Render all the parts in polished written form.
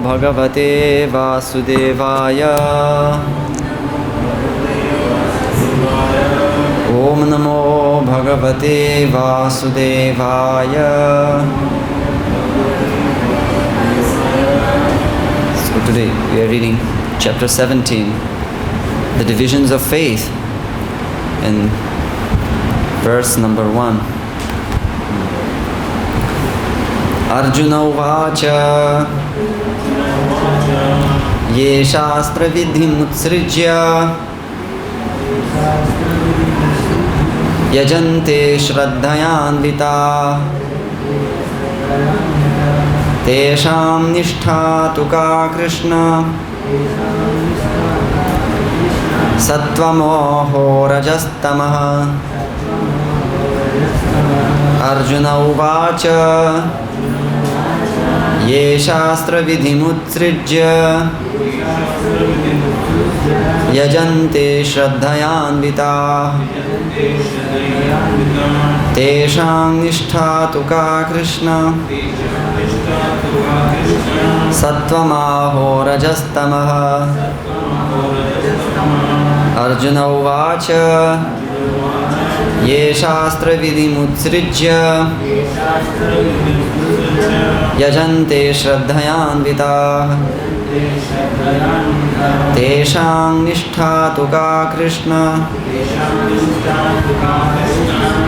Bhagavate Vasudevaya. Om Namo Bhagavate Vasudevaya. So today we are reading chapter 17, the divisions of faith, in verse number 1. Arjuna Uvacha Ye Shastra Vidhim Utsrijya Yajante Shraddhayanvita Tesham Nishtha Tuka Krishna Sattvamoho Rajastamaha. Arjuna Uvacha Ye Shastra Vidhimutsrijya Yajante Shraddhayanvita Tesham Nishtha Tuka Krishna Sattvamoho Rajastamaha. Arjuna Uvacha Ye Shastra Vidhimutsrijya Yajante Shraddhayanvita Tesham Nishtha Tuka Krishna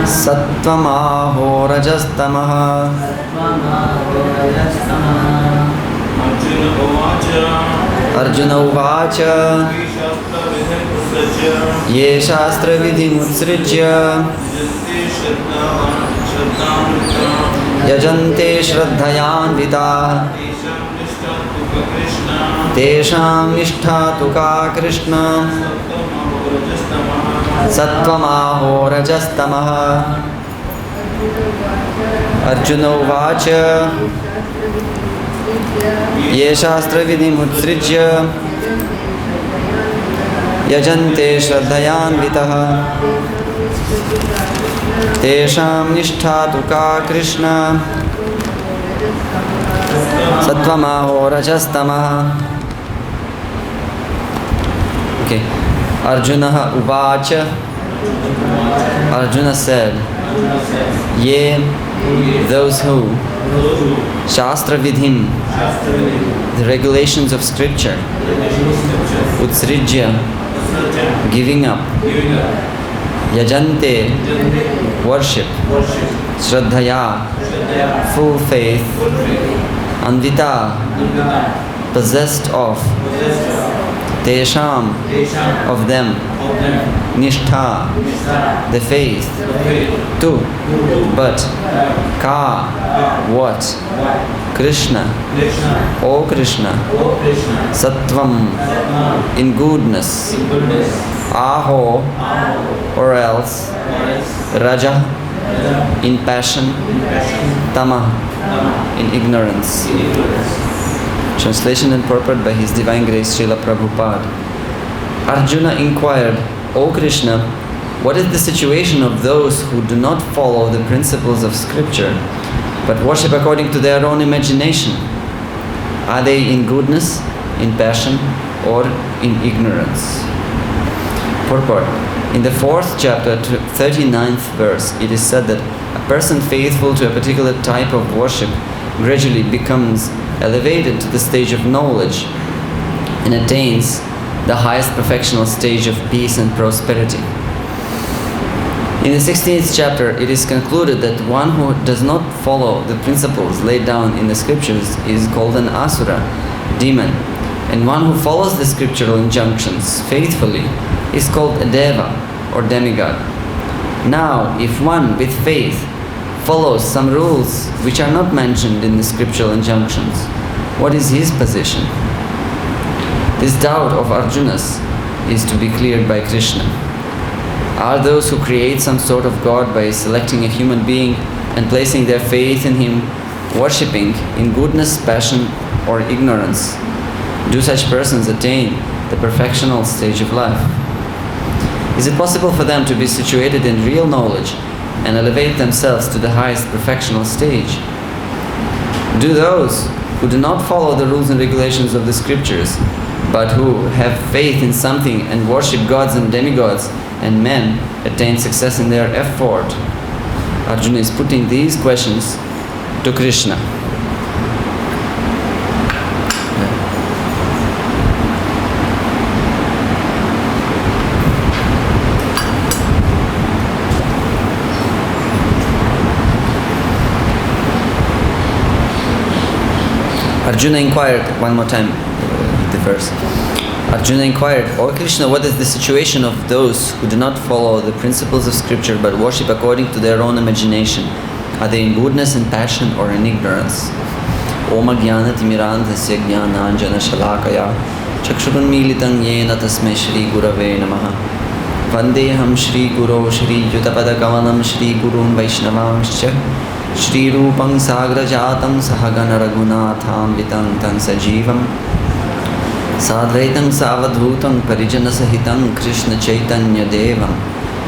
Sattvamoho Rajastamaha. Arjuna Uvacha Ye Shastra Vidhimutsrijya Yajante Shraddhayanvita Tesham Nishtha Tuka Krishna Sattvamoho Rajastamaha. Arjuna Uvacha Ye Shastra Vidhimutsrijya Yajante Shraddhayanvita Tesham Nishtha Tuka Krishna Sattvamoho Rajastamaha. Okay. Arjuna Uvacha. Arjuna said, Ye, those who Shastra Vidhim, the regulations of scripture, Utsrijya, giving up, Yajante, worship, Shraddhaya, full faith, Anvita, possessed of, Tesham, of them, Nishtha, the faith, Tu, but, Ka, what, Krishna, O Krishna, Sattvam, in goodness, Aho, or else, Raja, in passion, Tama, in ignorance. Translation and purport by His Divine Grace Srila Prabhupada. Arjuna inquired, O Krishna, what is the situation of those who do not follow the principles of scripture, but worship according to their own imagination? Are they in goodness, in passion, or in ignorance? Purport. In the 4th chapter, 39th verse, it is said that a person faithful to a particular type of worship gradually becomes elevated to the stage of knowledge and attains the highest perfectional stage of peace and prosperity. In the 16th chapter, it is concluded that one who does not follow the principles laid down in the scriptures is called an asura, demon, and one who follows the scriptural injunctions faithfully is called a deva, or demigod. Now, if one with faith follows some rules which are not mentioned in the scriptural injunctions, what is his position? This doubt of Arjuna's is to be cleared by Krishna. Are those who create some sort of God by selecting a human being and placing their faith in him, worshipping in goodness, passion, or ignorance? Do such persons attain the perfectional stage of life? Is it possible for them to be situated in real knowledge and elevate themselves to the highest perfectional stage? Do those who do not follow the rules and regulations of the scriptures, but who have faith in something and worship gods and demigods and men, attain success in their effort. Arjuna is putting these questions to Krishna. Arjuna inquired, one more time, the verse. Arjuna inquired, O Krishna, what is the situation of those who do not follow the principles of scripture but worship according to their own imagination? Are they in goodness and passion or in ignorance? Om Jnana Timirandhasya Jnananjana Shalakaya Chakshurunmilitam Yena Tasmai Shri Gurave Namaha Vandeham Shri Guru Shri Yutapada Kamalam Shri Gurun Vaishnavamscha Shri Rupam Sagra Jatam Sahagana Raghunatham Vitantam Sajivam Sadvaitam Savadhutam Parijana Sahitam Krishna Chaitanya Devam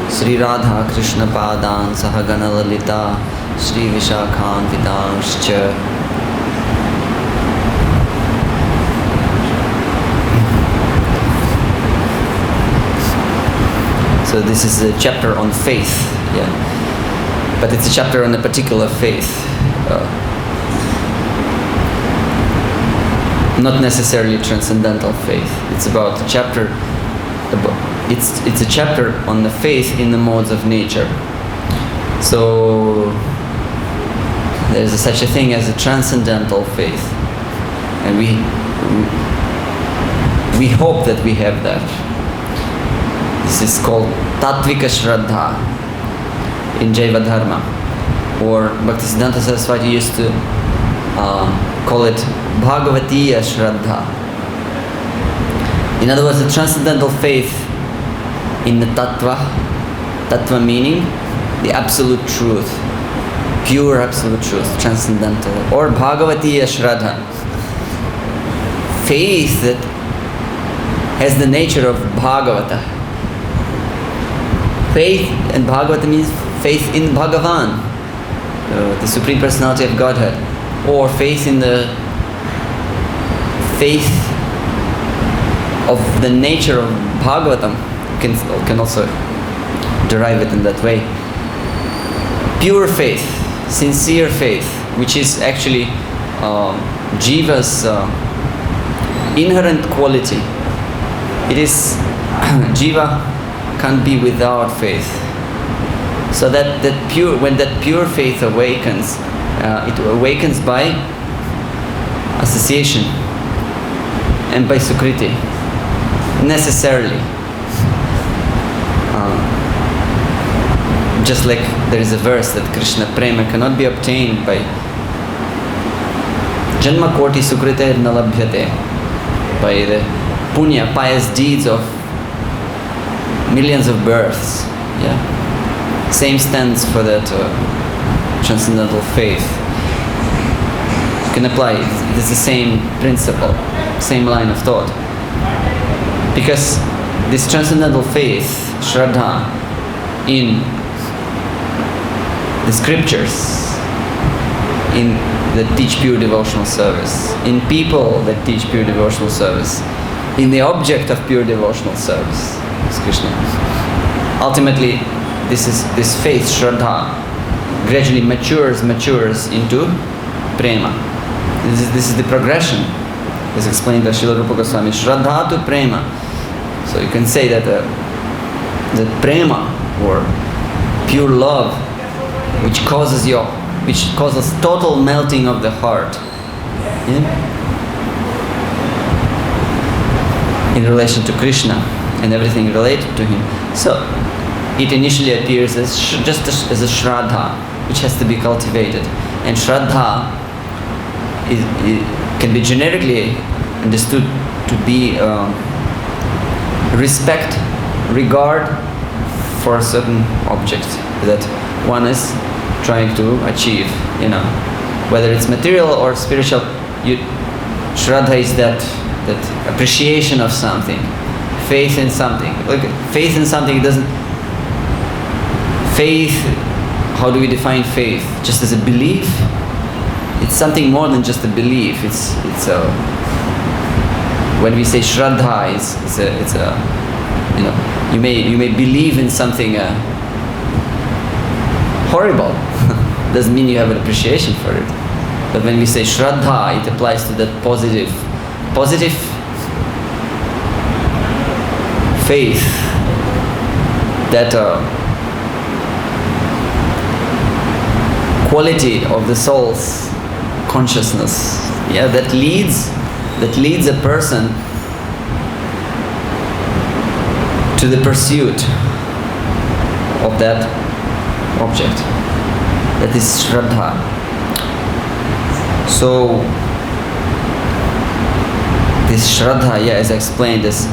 Sri Radha Krishna Padan Sahagana Lalita Sri Vishakhan Vitamscha. So this is a chapter on faith, yeah. But it's a chapter on a particular faith. Not necessarily transcendental faith. It's about a chapter. It's a chapter on the faith in the modes of nature. So there's such a thing as a transcendental faith, and we hope that we have that. This is called Tattvika Shraddha in Jaiva Dharma, or Bhaktisiddhanta Saraswati used to call it Bhagavatiya Shraddha. In other words, the transcendental faith in the Tattva meaning the absolute truth, pure absolute truth, transcendental, or Bhagavatiya Shraddha, faith that has the nature of Bhagavata. Faith in Bhagavata means faith in Bhagavan, the Supreme Personality of Godhead, or faith in the faith of the nature of Bhagavatam. You can also derive it in that way. Pure faith, sincere faith, which is actually Jiva's inherent quality. It is Jiva can't be without faith. So when that pure faith awakens, it awakens by association and by sukriti, necessarily. Just like there is a verse that Krishna prema cannot be obtained by janma koti sukrite nalabhyate, by the punya, pious deeds of millions of births. Yeah, same stands for that transcendental faith. You can apply it. It is the same principle, same line of thought. Because this transcendental faith, Shraddha, in the scriptures, in that teach pure devotional service, in people that teach pure devotional service, in the object of pure devotional service, is Krishna. Ultimately, this faith, Shraddha, gradually matures into prema. This is the progression, as explained by Srila Rupa Goswami, Shraddha to prema. So you can say that that prema, or pure love, which causes total melting of the heart, yeah? In relation to Krishna and everything related to him. So it initially appears as just as a Shraddha, which has to be cultivated. And Shraddha can be generically understood to be respect, regard for a certain object that one is trying to achieve, whether it's material or spiritual. Shraddha is that appreciation of something, faith in something. Look, faith in something doesn't. Faith, how do we define faith? Just as a belief? something more than just a belief. It's a, when we say Shraddha, it's a you know, you may believe in something horrible. Doesn't mean you have an appreciation for it. But when we say Shraddha, it applies to that positive faith, that quality of the soul's consciousness, yeah, that leads a person to the pursuit of that object. That is Shraddha. So this Shraddha, yeah, as I explained, is,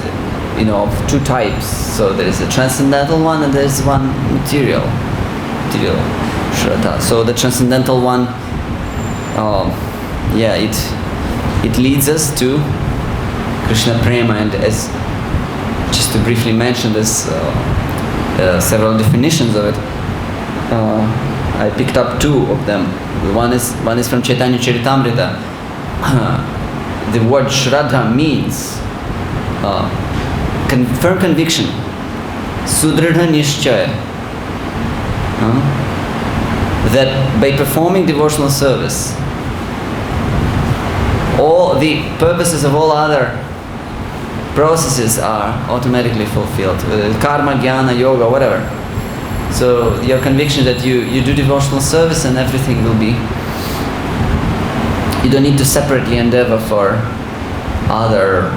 you know, of two types. So there is a transcendental one and there is one material Shraddha. So the transcendental one, yeah, it leads us to Krishna Prema, and as just to briefly mention this, several definitions of it. I picked up two of them. One is from Chaitanya Charitamrita. The word Shraddha means firm conviction, Sudridha Nishchaya, that by performing devotional service, all the purposes of all other processes are automatically fulfilled. Karma, jnana, yoga, whatever. So your conviction that you do devotional service and everything will be, you don't need to separately endeavor for other,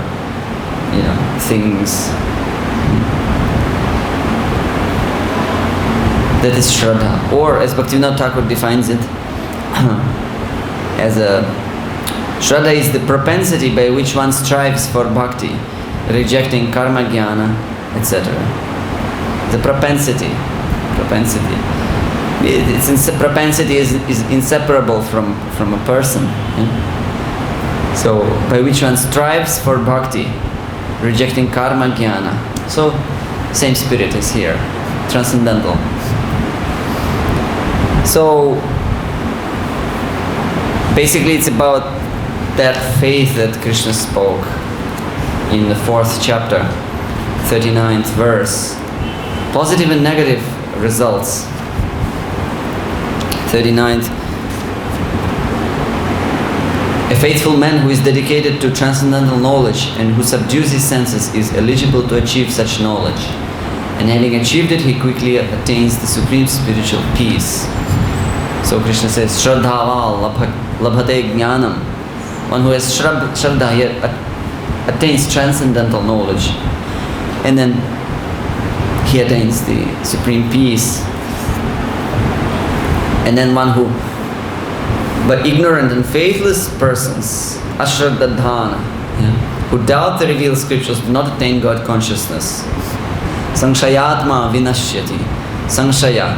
you know, things. That is Shraddha. Or as Bhaktivinoda Thakur defines it, as a Shraddha is the propensity by which one strives for bhakti, rejecting karma, jnana, etc. The propensity. Propensity is inseparable from a person. Yeah? So by which one strives for bhakti, rejecting karma, jnana. So same spirit is here, transcendental. So basically it's about that faith that Krishna spoke in the 4th chapter, 39th verse. Positive and negative results. 39th. A faithful man who is dedicated to transcendental knowledge and who subdues his senses is eligible to achieve such knowledge. And having achieved it, he quickly attains the supreme spiritual peace. So Krishna says, Shraddhava labhate jnanam. One who has Shraddha, he attains transcendental knowledge. And then he attains the supreme peace. And then one who, but ignorant and faithless persons, ashraddhana, who doubt the revealed scriptures, do not attain God consciousness. Sankshayatma vinashyati. Sankshaya,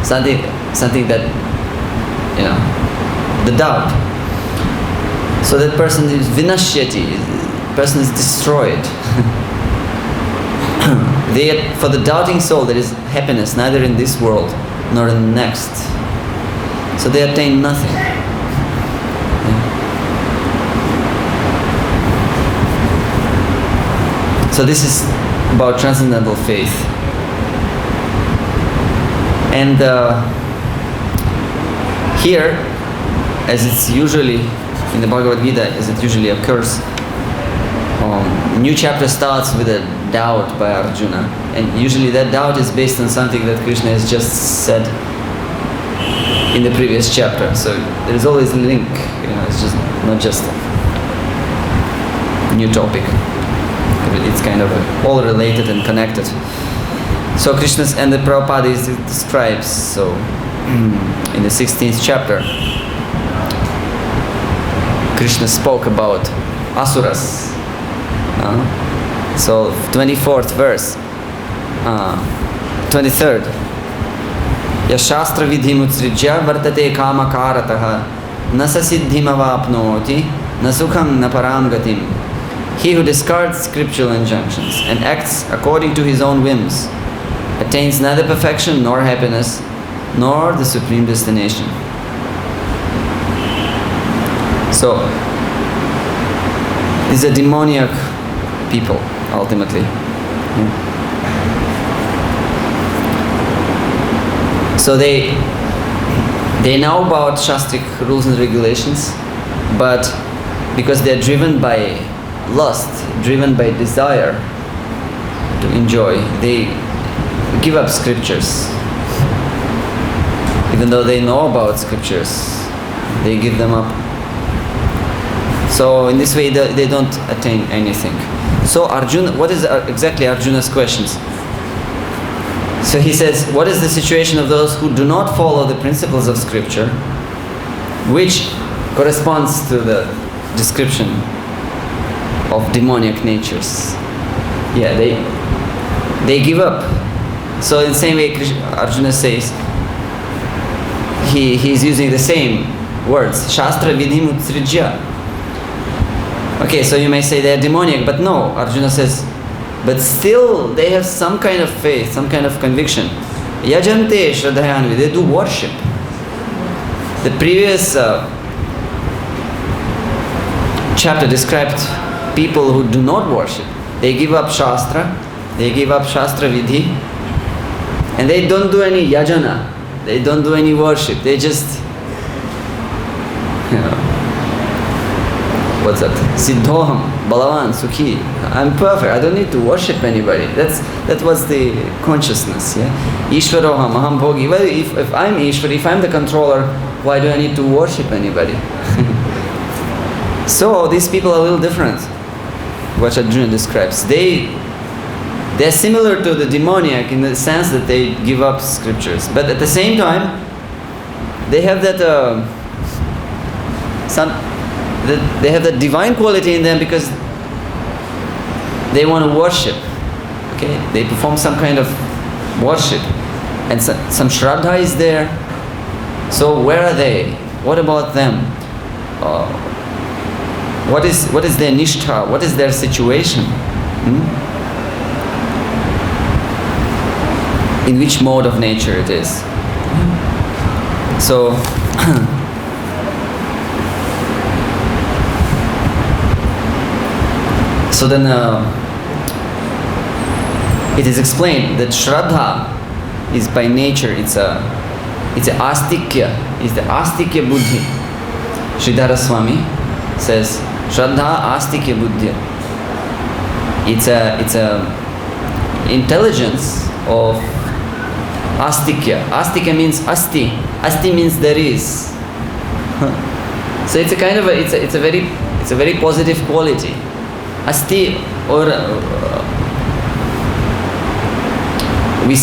something that, you know, the doubt. So that person is vinashyati, person is destroyed. For the doubting soul there is happiness neither in this world nor in the next. So they attain nothing. So this is about transcendental faith. And here, as it's usually in the Bhagavad Gita, as it usually occurs, new chapter starts with a doubt by Arjuna, and usually that doubt is based on something that Krishna has just said in the previous chapter. So there is always a link, you know, it's just not just a new topic. It's kind of all related and connected. So Krishna's, and the Prabhupada describes, so in the 16th chapter, Krishna spoke about asuras. So 24th verse, 23rd. Yashastra vidhim utsrijya vartate kama karataha nasa siddhim avapnoti nasukham naparam gatim. He who discards scriptural injunctions and acts according to his own whims attains neither perfection nor happiness nor the supreme destination. So these are demoniac people, ultimately. So they know about Shastric rules and regulations, but because they're driven by lust, driven by desire to enjoy, they give up scriptures. Even though they know about scriptures, they give them up. So in this way they don't attain anything. So Arjuna, what is exactly Arjuna's questions? So he says, what is the situation of those who do not follow the principles of scripture, which corresponds to the description of demoniac natures? Yeah, they give up. So in the same way Arjuna says, he's using the same words, Shastra Vidhim Utsrijya. Okay, so you may say they're demoniac, but no, Arjuna says, but still they have some kind of faith, some kind of conviction. Yajante Shraddhayanvi, they do worship. The previous chapter described people who do not worship. They give up Shastra, they give up Shastra Vidhi, and they don't do any yajana, they don't do any worship, they just, what's that? Siddhoham, Balavan, Sukhi. I'm perfect. I don't need to worship anybody. That was the consciousness. Yeah. Ishvaroham, Aham Bhogi. Well, if I'm Ishvar, if I'm the controller, why do I need to worship anybody? So these people are a little different. What Arjuna describes. They're similar to the demoniac in the sense that they give up scriptures, but at the same time, they have that they have that divine quality in them because they want to worship. Okay, they perform some kind of worship, and some Shraddha is there. So where are they? What about them? What is their nishtha? What is their situation? In which mode of nature it is? So so then it is explained that Shraddha is by nature, it's a astikya, it's the astikya buddhi. Sridhara Swami says Shraddha astikya buddhi. It's a intelligence of astikya. Astikya means asti. Asti means there is. So it's a kind of it's a very positive quality. Asti, or we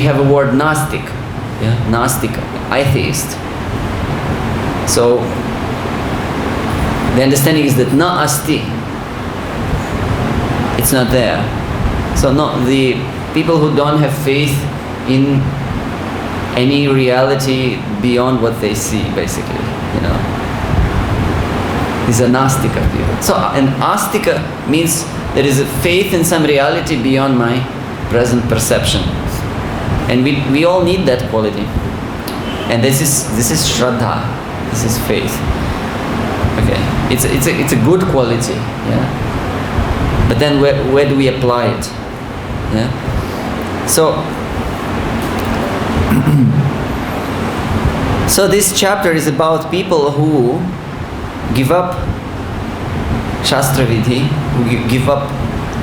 have a word Nastik, yeah, Nastika, atheist. So the understanding is that na asti, it's not there. So no, the people who don't have faith in any reality beyond what they see, basically, is a Nastika view. So an Astika means there is a faith in some reality beyond my present perception. And we all need that quality. And this is Shraddha, this is faith. Okay. It's a good quality, yeah. But then where do we apply it? Yeah. So this chapter is about people who give up Shastra Vidhi, who give up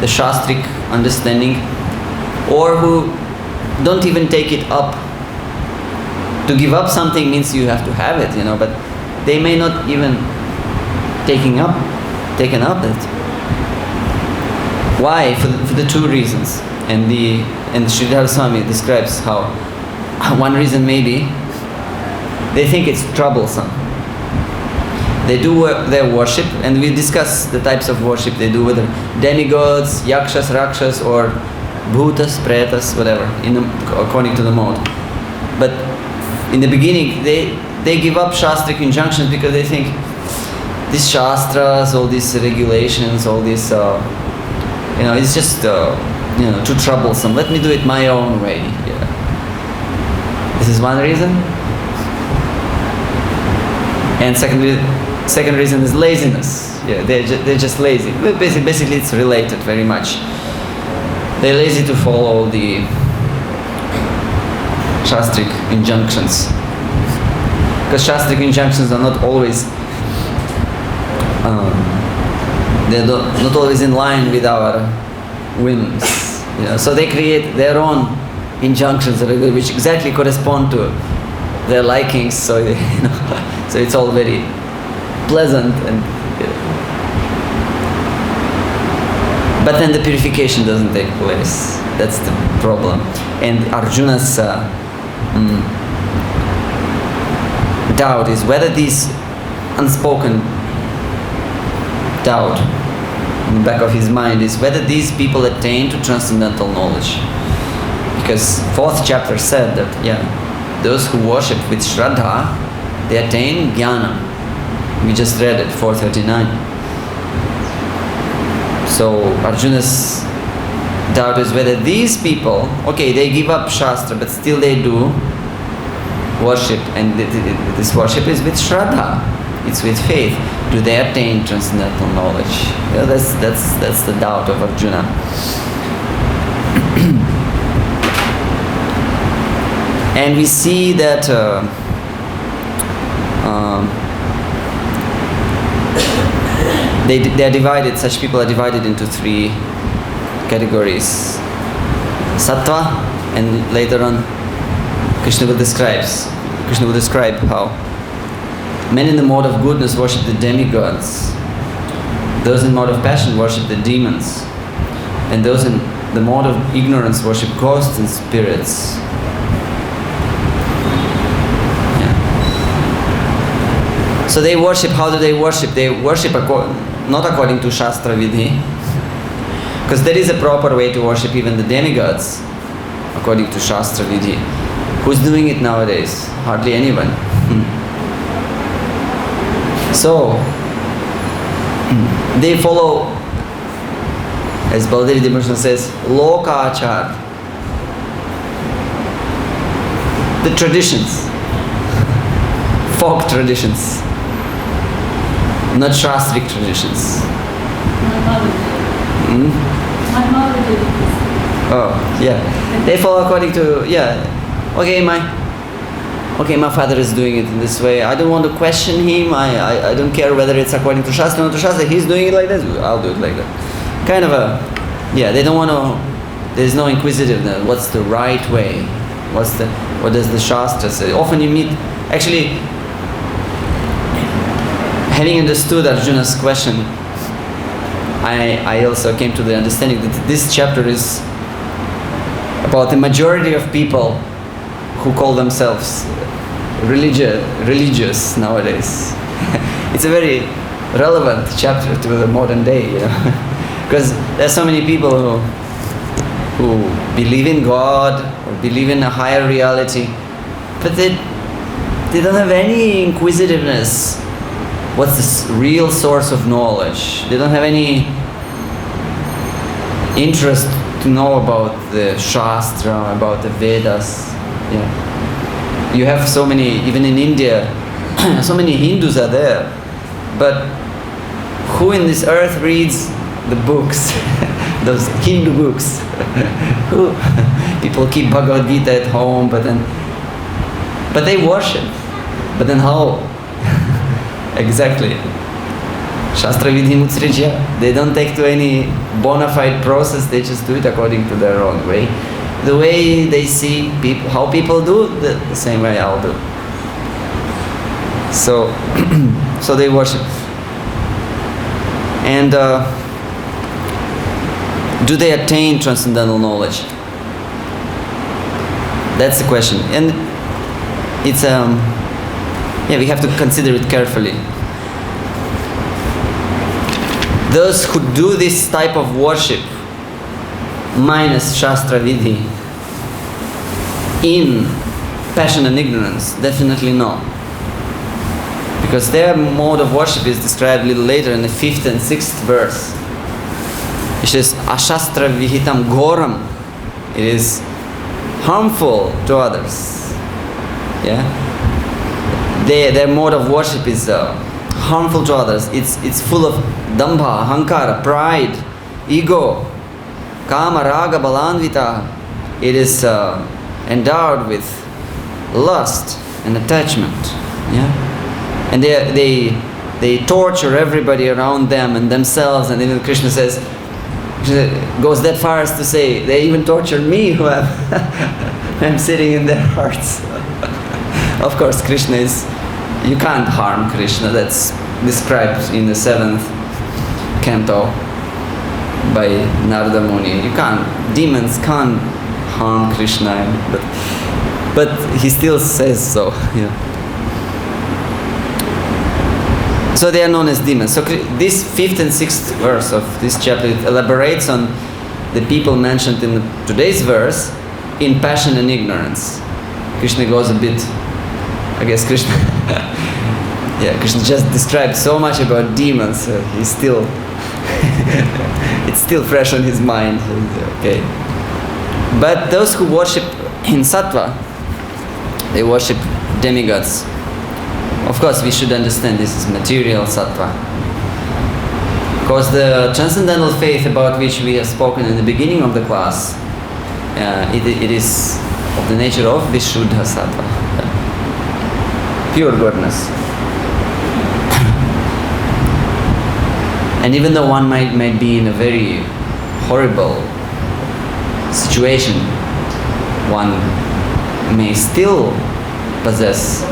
the Shastric understanding, or who don't even take it up. To give up something means you have to have it, but they may not even taken up it. Why? For the two reasons. And Sridhar Swami describes how one reason may be they think it's troublesome. They do their worship, and we discuss the types of worship they do, whether demigods, yakshas, rakshas, or bhutas, pretas, whatever, according to the mode. But in the beginning, they give up Shastric injunctions because they think these Shastras, all these regulations, all this, it's just, too troublesome. Let me do it my own way. Yeah. This is one reason. And secondly, Second reason is laziness. Yeah, they're just lazy. But basically, it's related very much. They're lazy to follow the Shastric injunctions. Because Shastric injunctions are not always they're not always in line with our whims. So they create their own injunctions which exactly correspond to their likings. So so it's all very pleasant and. But then the purification doesn't take place. That's the problem. And Arjuna's doubt is whether these unspoken doubt in the back of his mind is whether these people attain to transcendental knowledge. Because 4th chapter said that, those who worship with Shraddha, they attain jnana. We just read it, 439. So Arjuna's doubt is whether these people, they give up Shastra, but still they do worship, and this worship is with Shraddha, it's with faith. Do they attain transcendental knowledge? That's the doubt of Arjuna. And we see that they are divided. Such people are divided into 3 categories: sattva, and later on Krishna will describe how men in the mode of goodness worship the demigods, those in mode of passion worship the demons, and those in the mode of ignorance worship ghosts and spirits. So they worship. How do they worship? They worship not according to Shastra Vidhi, because there is a proper way to worship even the demigods according to Shastra Vidhi. Who's doing it nowadays? Hardly anyone. So they follow, as Baladevi Devotion says, lokachar, the traditions, folk traditions, not Shastric traditions. My mother did this. Oh, yeah. They follow according to, my father is doing it in this way. I don't want to question him. I don't care whether it's according to Shastra or not to Shastra. He's doing it like this, I'll do it like that. Kind of they don't want to, there's no inquisitiveness. What's the right way? What does the Shastra say? Often you meet, actually, having understood Arjuna's question, I also came to the understanding that this chapter is about the majority of people who call themselves religious nowadays. It's a very relevant chapter to the modern day, because there are so many people who believe in God or believe in a higher reality, but they don't have any inquisitiveness. What's the real source of knowledge? They don't have any interest to know about the Shastra, about the Vedas. You have so many, even in India, so many Hindus are there, but who in this earth reads the books, those Hindu books? Who? People keep Bhagavad Gita at home, but they worship. But then how? Exactly. Shastra Vidhi Mutsrija. They don't take to any bona fide process, they just do it according to their own way. The way they see people, how people do, the same way I'll do. So, so they worship. And do they attain transcendental knowledge? That's the question. And it's we have to consider it carefully. Those who do this type of worship minus Shastra Vidhi in passion and ignorance, definitely no. Because their mode of worship is described a little later in the 5th and 6th verse. It says, Ashastra Vihitam Ghoram. It is harmful to others. Yeah? Their mode of worship is harmful to others. It's full of dambha, hankara, pride, ego, kama, raga, balanvita. It is endowed with lust and attachment. Yeah, and they torture everybody around them and themselves. And even Krishna says, goes that far as to say, they even torture me who I'm sitting in their hearts. Of course, Krishna is, you can't harm Krishna. That's described in the 7th canto by Narada Muni. You can't, demons can't harm Krishna, but he still says so. Yeah. So they are known as demons. So this 5th and 6th verse of this chapter, it elaborates on the people mentioned in today's verse in passion and ignorance. Krishna goes a bit, I guess Krishna, yeah, Krishna just described so much about demons. He's still, it's still fresh on his mind. Okay, but those who worship in sattva, they worship demigods. Of course, we should understand this is material sattva. Because the transcendental faith about which we have spoken in the beginning of the class, it is of the nature of Vishuddha sattva, pure goodness. And even though one might be in a very horrible situation, one may still possess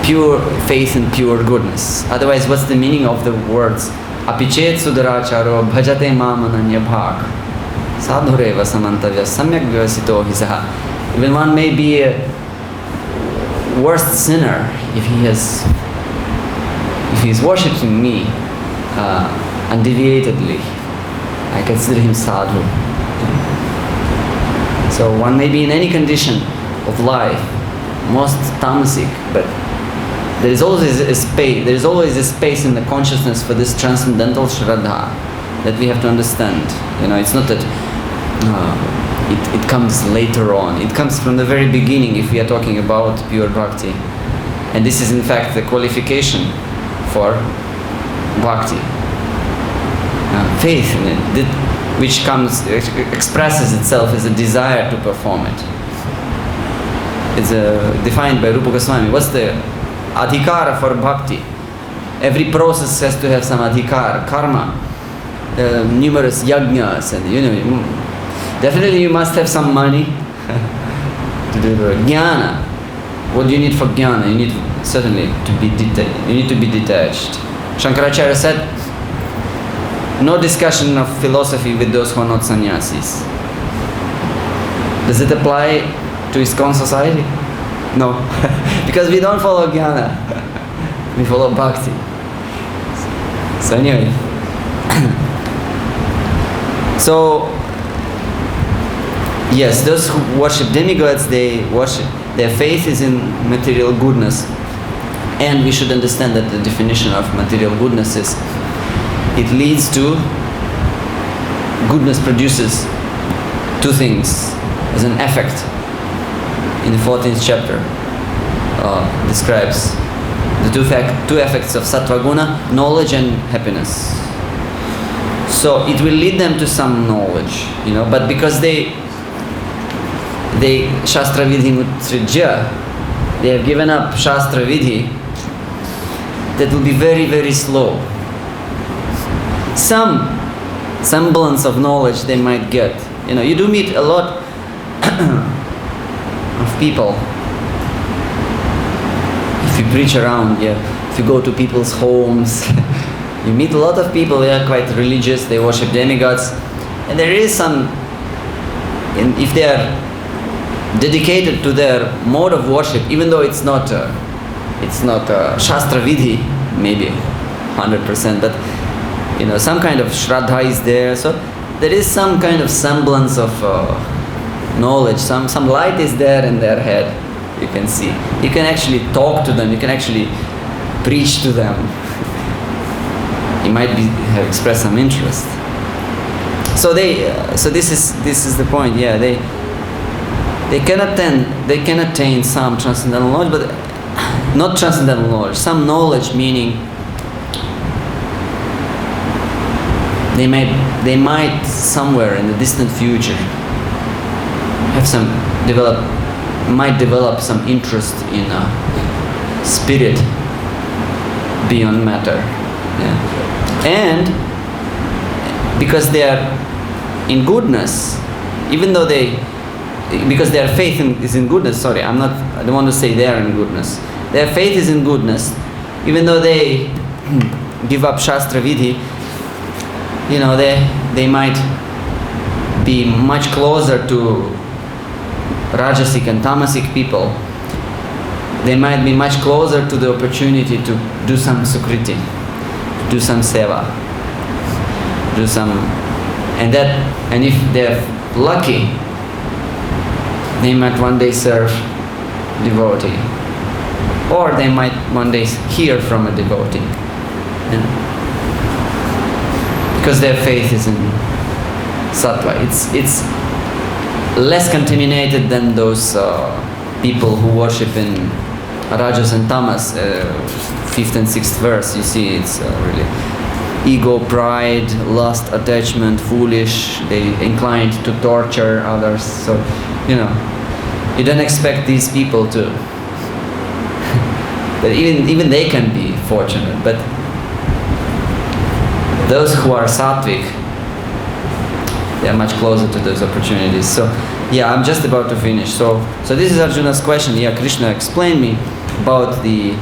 pure faith and pure goodness. Otherwise, what's the meaning of the words apichet sudaracharo bhajate mam ananya bhak sadhureva samantavya samyak vyasito hisaha. Even one may be a worst sinner if he is worshipping me undeviatedly. I consider him sadhu. So one may be in any condition of life, most tamasic, but there is always a space. There is always a space in the consciousness for this transcendental shraddha that we have to understand. It's not that it comes later on. It comes from the very beginning if we are talking about pure bhakti, and this is in fact the qualification for bhakti, faith in it, which expresses itself as a desire to perform it. It's defined by Rupa Goswami. What's the adhikara for bhakti? Every process has to have some adhikara, karma, numerous yajnas, and definitely you must have some money to do the jnana. What do you need for jnana? You need certainly to be detached. You need to be detached. Shankaracharya said, no discussion of philosophy with those who are not sannyasis. Does it apply to ISKCON society? No, because we don't follow jnana, we follow bhakti. So anyway, so yes, those who worship demigods, their faith is in material goodness, and we should understand that the definition of material goodness is it leads to, goodness produces two things as an effect. In the 14th chapter describes the two effects of sattva guna, knowledge and happiness. So it will lead them to some knowledge, but because they shastra vidhi mutsrijya, they have given up shastra vidhi, that will be very, very slow. Some semblance of knowledge they might get. You do meet a lot of people. If you preach around, if you go to people's homes, you meet a lot of people. They are quite religious. They worship demigods, and there is some. If they are dedicated to their mode of worship, even though it's not shastra vidhi, maybe 100%, but some kind of shraddha is there. So there is some kind of semblance of knowledge. Some light is there in their head. You can see. You can actually talk to them. You can actually preach to them. You might have expressed some interest. So this is the point. Yeah, they can attain some transcendental knowledge, but not transcendental knowledge, some knowledge, meaning they might somewhere in the distant future might develop some interest in spirit beyond matter. Yeah. And because they are in goodness, even though because their faith is in goodness, I don't want to say they are in goodness. Their faith is in goodness, even though they give up Shastra Vidhi, they might be much closer to Rajasic and Tamasic people. They might be much closer to the opportunity to do some Sukriti, do some Seva, and if they're lucky, they might one day serve devotee, or they might one day hear from a devotee, because their faith is in sattva. It's less contaminated than those people who worship in Rajas and Tamas. 5th and 6th verse, you see, it's really ego, pride, lust, attachment, foolish. They inclined to torture others. So, you don't expect these people to. But even they can be fortunate. But those who are sattvic, they are much closer to those opportunities. So, yeah, I'm just about to finish. So this is Arjuna's question. Yeah, Krishna explained me about the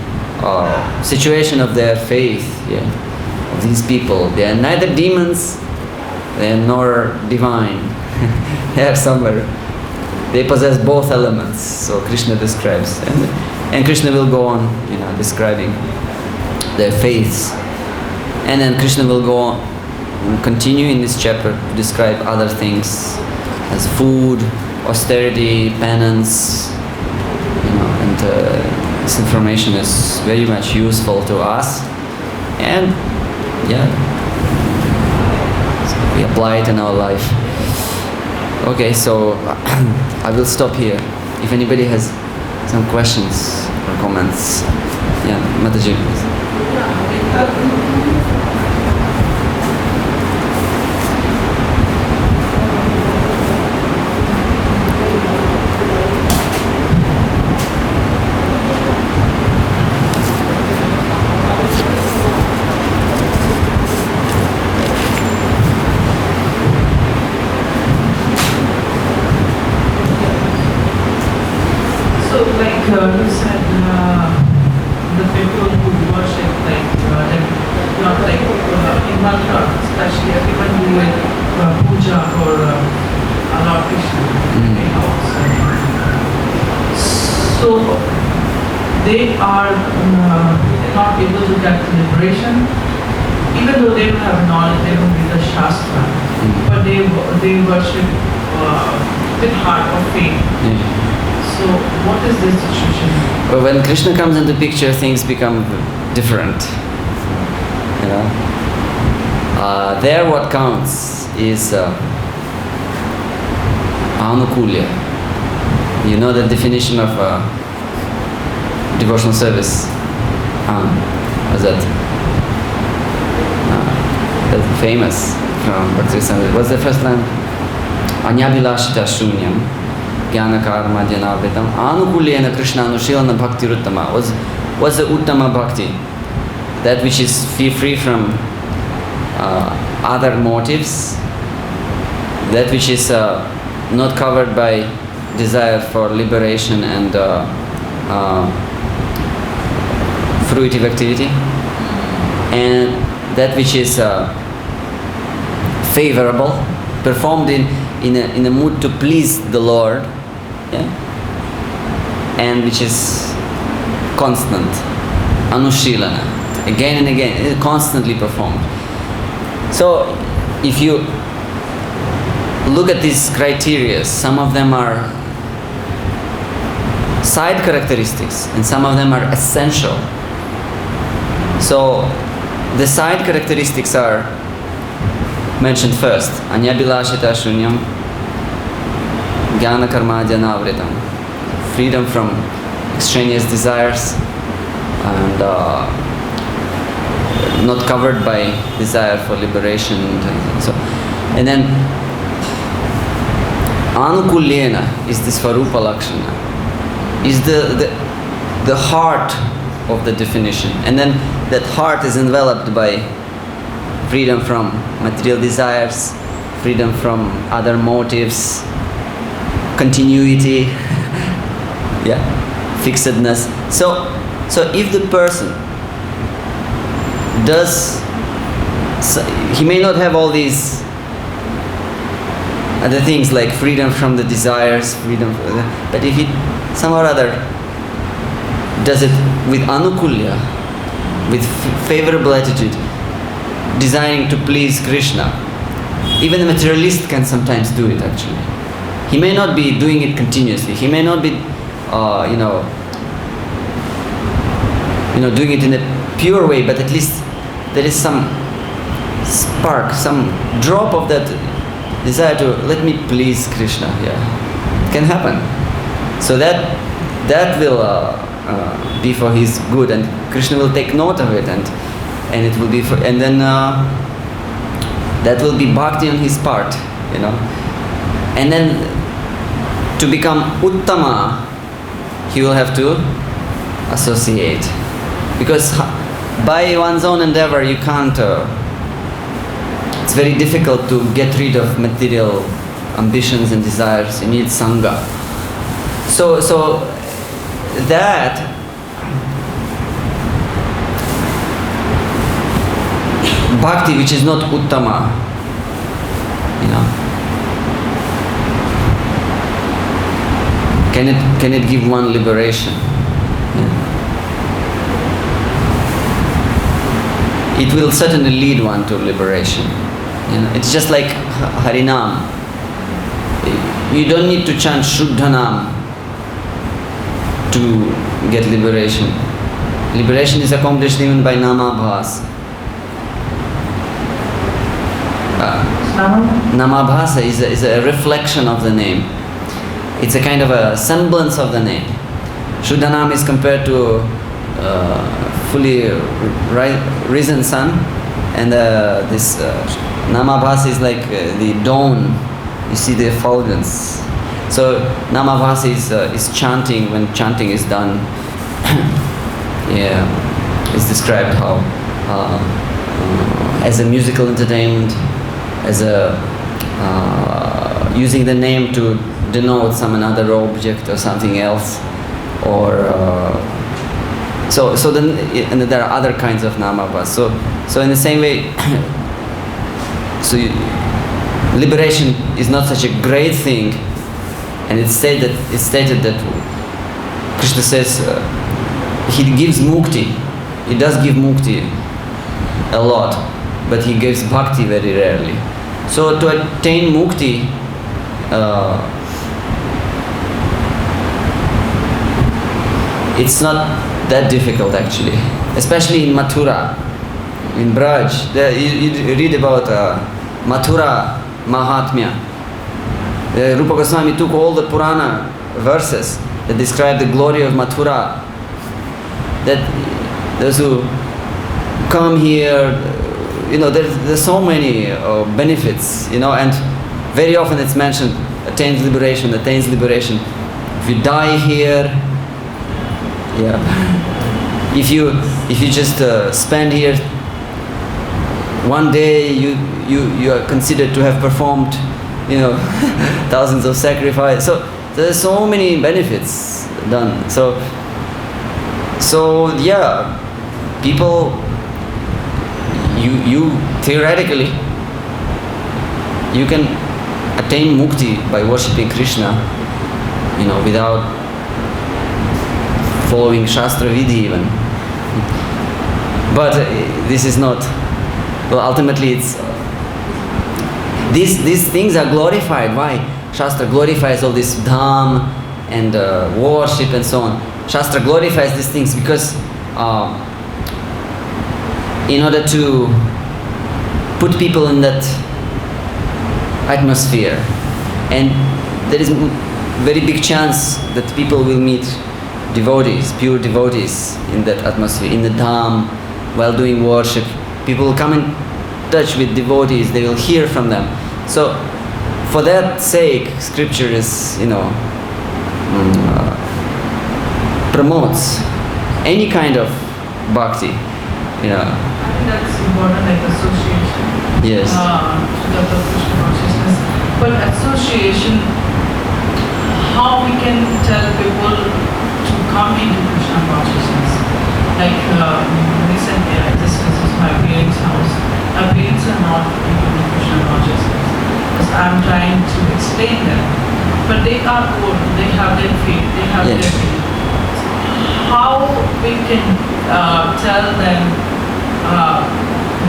situation of their faith. Yeah, of these people. They are neither demons, nor divine. They are somewhere. They possess both elements. So Krishna describes, and Krishna will go on, describing their faiths, and then Krishna will go on, continue in this chapter to describe other things as food, austerity, penance, and this information is very much useful to us, and so we apply it in our life. Okay, so I will stop here. If anybody has some questions or comments, Mataji, please. You said the people who worship not in mantra, especially everyone who puja or Lord Krishna in house. So they are not able to get liberation, even though they don't have knowledge, they don't read the Shastra, but they worship with heart of faith. So what is this situation? Well, when Krishna comes into picture, things become different. There what counts is anukulya. You know the definition of devotional service? What's that? That's famous from Bhakti Samrita. What's the first line? Anyabhilashita shunyam. Jnana karma dhyanavritam anukulyena krishna anushilana bhakti uttama. What's the uttama bhakti? That which is free from other motives, that which is not covered by desire for liberation and fruitive activity, and that which is favorable, performed in a mood to please the Lord, and which is constant, anushilana, again and again, constantly performed. So if you look at these criteria, some of them are side characteristics and some of them are essential. So the side characteristics are mentioned first: anyabhilashita shunyam, jnana karma dhyana vritam, freedom from extraneous desires, and not covered by desire for liberation. And then Anukulyena is the Svarupa Lakshana, is the heart of the definition. And then that heart is enveloped by freedom from material desires, freedom from other motives, continuity, yeah, fixedness. So if the person does, he may not have all these other things like freedom from the desires, but if he somehow or other does it with anukulya, with favorable attitude, desiring to please Krishna, even the materialist can sometimes do it actually. He may not be doing it continuously. He may not be, doing it in a pure way, but at least there is some spark, some drop of that desire to let me please Krishna. Yeah, it can happen. So that will be for his good, and Krishna will take note of it, and it will be for, and then that will be bhakti on his part, and then to become uttama, he will have to associate, because by one's own endeavor you can't. It's very difficult to get rid of material ambitions and desires. You need sangha. So that bhakti, which is not uttama, can it give one liberation? It will certainly lead one to liberation. It's just like Harinam. You don't need to chant Shuddhanam to get liberation. Liberation is accomplished even by Namabhas. Namabhasa is a reflection of the name. It's a kind of a semblance of the name. Shuddhanam is compared to fully risen sun, and this Namabhasa is like the dawn. You see the effulgence. So Namabhasa is chanting when chanting is done. Yeah, it's described how as a musical entertainment, as a using the name to denote some another object or something else, or so then and there are other kinds of namabhas. So in the same way, liberation is not such a great thing, and it's stated that Krishna says he gives mukti. He does give mukti a lot, but he gives bhakti very rarely. So to attain mukti, it's not that difficult actually, especially in Mathura, in Braj. You read about Mathura Mahatmya. Rupa Goswami took all the Purana verses that describe the glory of Mathura, that those who come here, there's so many benefits, and very often it's mentioned, attains liberation. If you die here, yeah. If you just spend here one day, you are considered to have performed, thousands of sacrifices. So there's so many benefits done. So yeah, people, you theoretically, you can attain mukti by worshipping Krishna, without following Shastra Vidhi even. But this is not, ultimately it's, these things are glorified. Why? Shastra glorifies all this dham and worship and so on. Shastra glorifies these things because in order to put people in that atmosphere, and there is very big chance that people will meet devotees, pure devotees in that atmosphere, in the dham, while doing worship. People will come in touch with devotees, they will hear from them. So, for that sake, scripture is, promotes any kind of bhakti, I think that's important, like association. Yes. To the Krishna consciousness. But association, how we can tell people to come into Krishna consciousness? Like recently, I just visited my parents' house. My parents are not into Krishna consciousness. Because I'm trying to explain them. But they are good, they have their faith, they have Yes. their faith. How we can tell them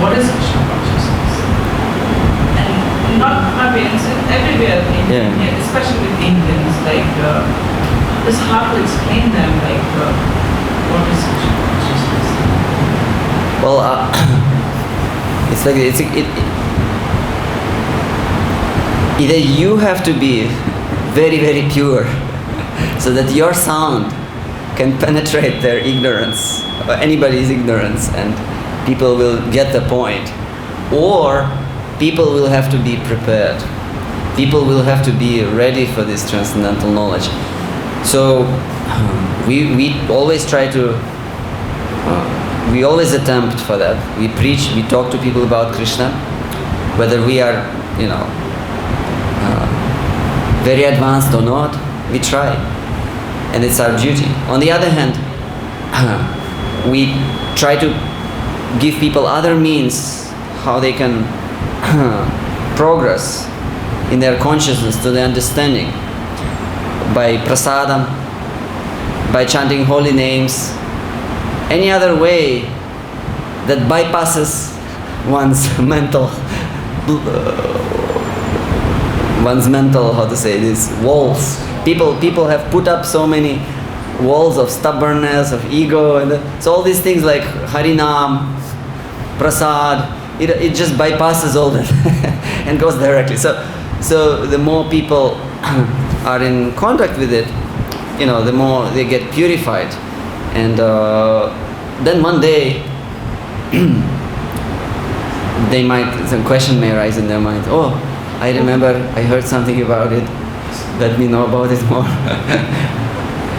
what is Krishna consciousness? And not my parents, everywhere, especially with Indians, like it's hard to explain them like what is Krishna consciousness. Well, it's like either you have to be very, very pure, so that your sound can penetrate their ignorance, or anybody's ignorance, and people will get the point. Or people will have to be prepared. People will have to be ready for this transcendental knowledge. So we always try to, we always attempt for that. We preach, we talk to people about Krishna, whether we are, very advanced or not, we try. And it's our duty. On the other hand, we try to give people other means how they can progress in their consciousness to the understanding, by prasadam, by chanting holy names, any other way that bypasses one's mental how to say this, walls. People have put up so many walls of stubbornness, of ego, and so all these things like Harinam, Prasad, it just bypasses all that and goes directly. So the more people are in contact with it, the more they get purified, and then one day some question may arise in their mind. Oh, I remember I heard something about it. Let me know about it more.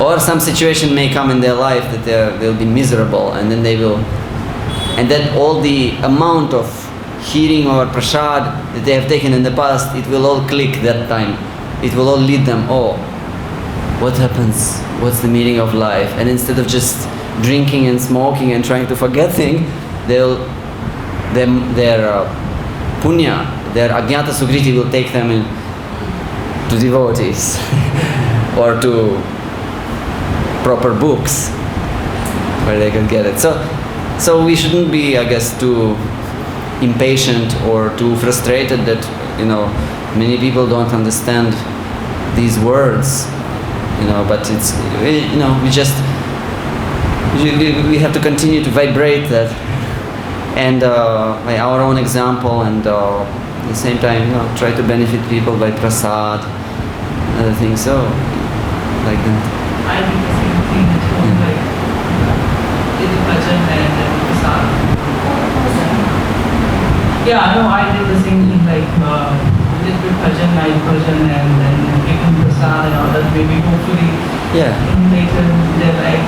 Or some situation may come in their life that they'll be miserable, and then and then all the amount of hearing or prasad that they have taken in the past, it will all click that time. It will all lead them, what happens? What's the meaning of life? And instead of just drinking and smoking and trying to forget things, their punya, their ajnata sukriti will take them in to devotees or to proper books where they can get it. So we shouldn't be, I guess, too impatient or too frustrated that many people don't understand these words, but it's we have to continue to vibrate that, and by our own example, and at the same time try to benefit people by prasad, other things, so like that. I do the same thing at home, like did the bhajan and then prasad. Yeah, no, I did the same thing, like did the bhajan, night bhajan, and then giving prasad and all that. Maybe hopefully in later their life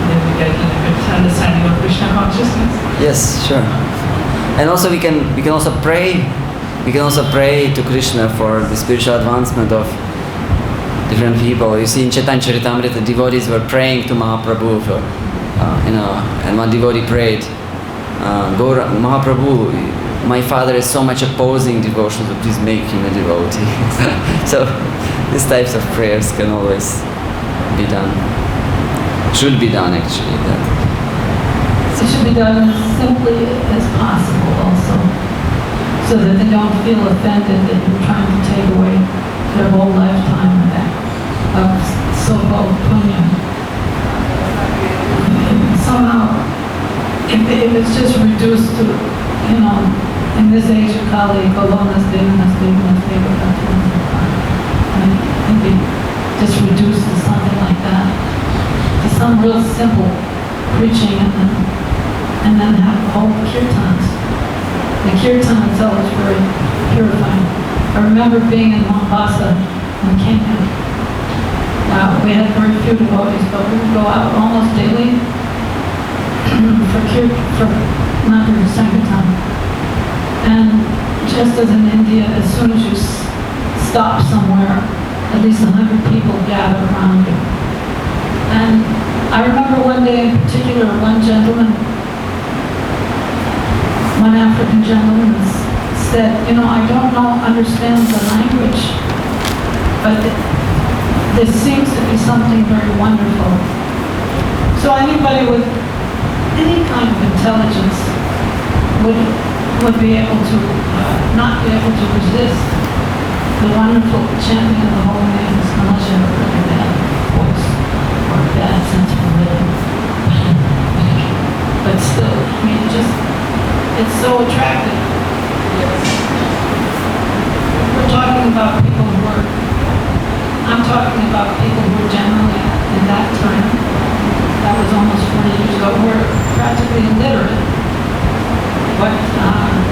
they will get a little bit understanding of Krishna consciousness. Yes, sure. And also we can also pray. We can also pray to Krishna for the spiritual advancement of different people. You see, in Chaitanya Charitamrita, devotees were praying to Mahaprabhu for, and one devotee prayed, Mahaprabhu, my father is so much opposing devotion, so please make him a devotee. So these types of prayers can always be done. Should be done, actually. It should be done as simply as possible also, so that they don't feel offended that you're trying to take away their whole lifetime of so-called punya. Somehow, if it's just reduced to, in this age of Kali, Kolonas, Devanas, Devanas, Devanas, maybe just reduced to something like that, to some real simple preaching and then have the whole kirtans. The kirtan itself is very purifying. I remember being in Mombasa in Kenya. We had very few devotees, but we would go out almost daily for Mandir Sankirtan. And just as in India, as soon as you stop somewhere, at least 100 people gather around you. And I remember one day in particular, one African gentleman said, I don't understand the language, but there seems to be something very wonderful. So anybody with any kind of intelligence would be able to not be able to resist the wonderful chanting of the holy names unless you have a really bad voice or a bad sense of rhythm. But still, it's so attractive. We're talking about people I'm talking about people who were generally, in that time, that was almost 40 years ago, were practically illiterate.